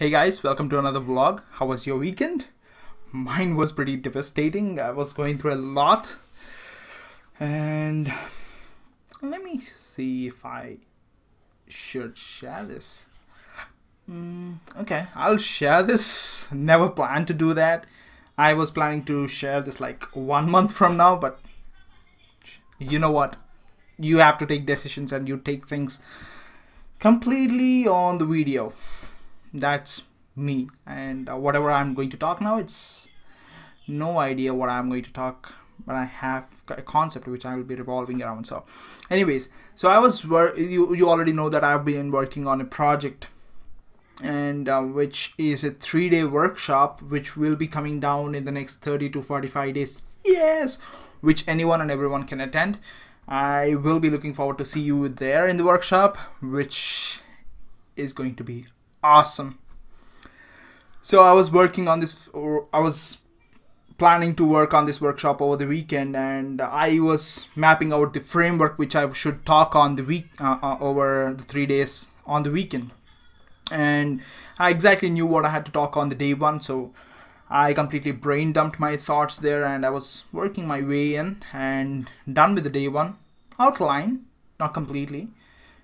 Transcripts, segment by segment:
Hey guys, welcome to another vlog. How was your weekend? Mine was pretty devastating. I was going through a lot. And let me see if I should share this. Okay, I'll share this. Never planned to do that. I was planning to share this like 1 month from now, but you know what? You have to take decisions and you take things completely on the video. That's me, and whatever I'm going to talk now, it's no idea what I'm going to talk, but I have a concept which I will be revolving around. So anyways, so you already know that I've been working on a project, and which is a 3-day workshop which will be coming down in the next 30 to 45 days. Yes, which anyone and everyone can attend. I will be looking forward to see you there in the workshop, which is going to be awesome. So I was working on this, or I was planning to work on this workshop over the weekend, and I was mapping out the framework which I should talk on the week over the 3 days on the weekend. And I exactly knew what I had to talk on the day one, so I completely brain dumped my thoughts there, and I was working my way in and done with the day one outline. Not completely.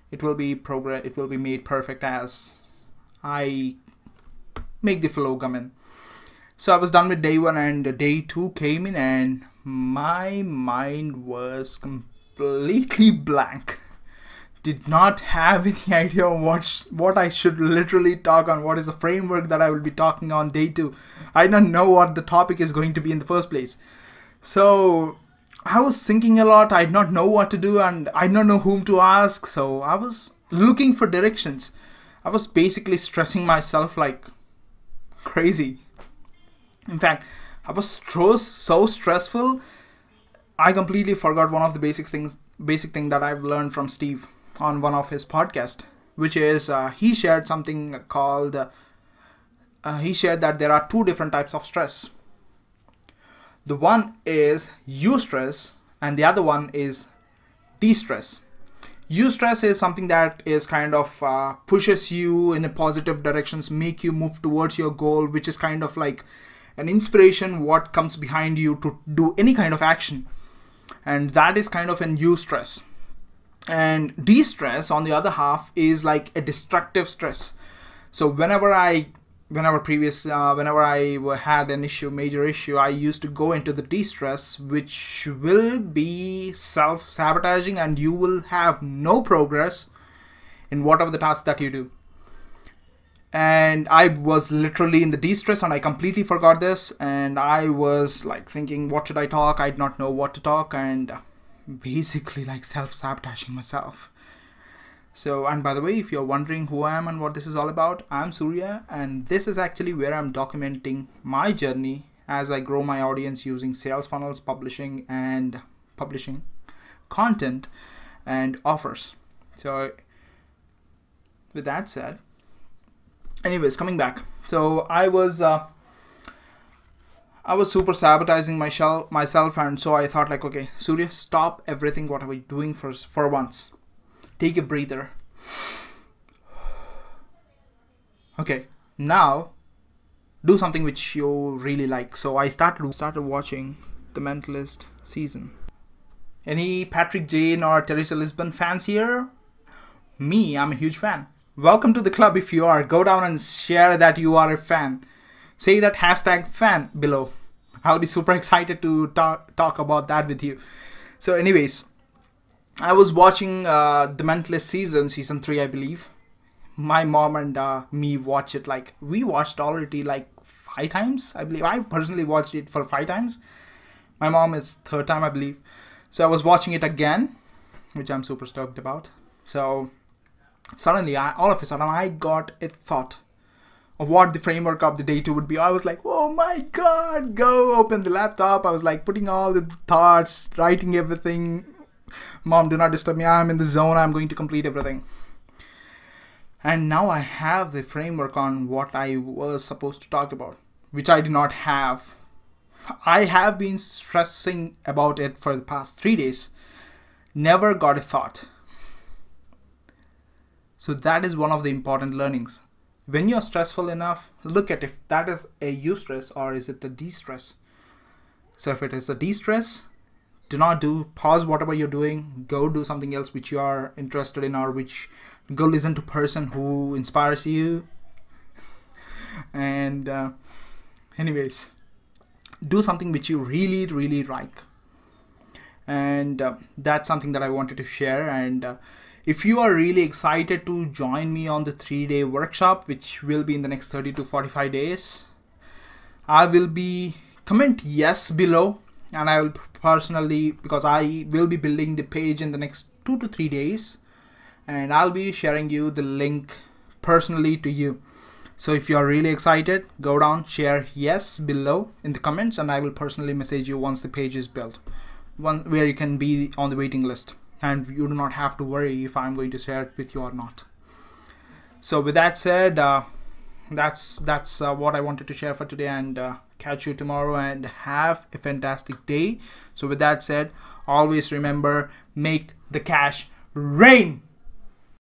It will be made perfect as I make the flow come in. So I was done with day one, and day two came in, and my mind was completely blank. Did not have any idea what I should literally talk on. What is the framework that I will be talking on day two? I don't know what the topic is going to be in the first place. So I was thinking a lot. I did not know what to do, and I don't know whom to ask. So I was looking for directions. I was basically stressing myself like crazy. In fact, I was so stressful, I completely forgot one of the basic thing that I've learned from Steve on one of his podcasts, which is he shared something called he shared that there are two different types of stress. The one is eustress and the other one is de-stress. Eustress is something that is kind of pushes you in a positive directions, make you move towards your goal, which is kind of like an inspiration what comes behind you to do any kind of action, and that is kind of an eustress. And de-stress on the other half is like a destructive stress. So whenever I had an major issue, I used to go into the de-stress, which will be self-sabotaging, and you will have no progress in whatever the task that you do. And I was literally in the de-stress, and I completely forgot this, and I was like thinking, what should I talk? I did not know what to talk, and basically like self-sabotaging myself. So, and by the way, if you're wondering who I am and what this is all about, I'm Surya, and this is actually where I'm documenting my journey as I grow my audience using sales funnels, publishing content and offers. So with that said, anyways, coming back. So I was super sabotaging myself, and so I thought like, okay, Surya, stop everything what are we doing for once. Take a breather. Okay, now do something which you really like. So I started watching The Mentalist season. Any Patrick Jane or Teresa Lisbon fans here? Me, I'm a huge fan. Welcome to the club if you are. Go down and share that you are a fan. Say that #fan below. I'll be super excited to talk about that with you. So anyways, I was watching The Mentalist season 3, I believe. My mom and me watched it, like we watched already like 5 times, I believe. I personally watched it for 5 times. My mom is 3rd time, I believe. So I was watching it again, which I'm super stoked about. So suddenly, all of a sudden, I got a thought of what the framework of the day 2 would be. I was like, oh my god, go open the laptop. I was like putting all the thoughts, writing everything. Mom, do not disturb me. I'm in the zone. I'm going to complete everything. And now I have the framework on what I was supposed to talk about, which I did not have. I have been stressing about it for the past 3 days. Never got a thought. So that is one of the important learnings. when you're stressful enough, look at if that is a eustress or is it a de-stress. So if it is a de-stress, do not pause whatever you're doing, go do something else which you are interested in, or go listen to person who inspires you. And anyways, do something which you really, really like. And that's something that I wanted to share. And if you are really excited to join me on the 3-day workshop, which will be in the next 30 to 45 days, I will be comment yes below, and I will personally, because I will be building the page in the next 2 to 3 days, and I'll be sharing you the link personally to you. So if you are really excited, go down, share yes below in the comments, and I will personally message you once the page is built, where you can be on the waiting list, and you do not have to worry if I'm going to share it with you or not. So with that said, that's what I wanted to share for today, and catch you tomorrow and have a fantastic day. So with that said, always remember, make the cash rain.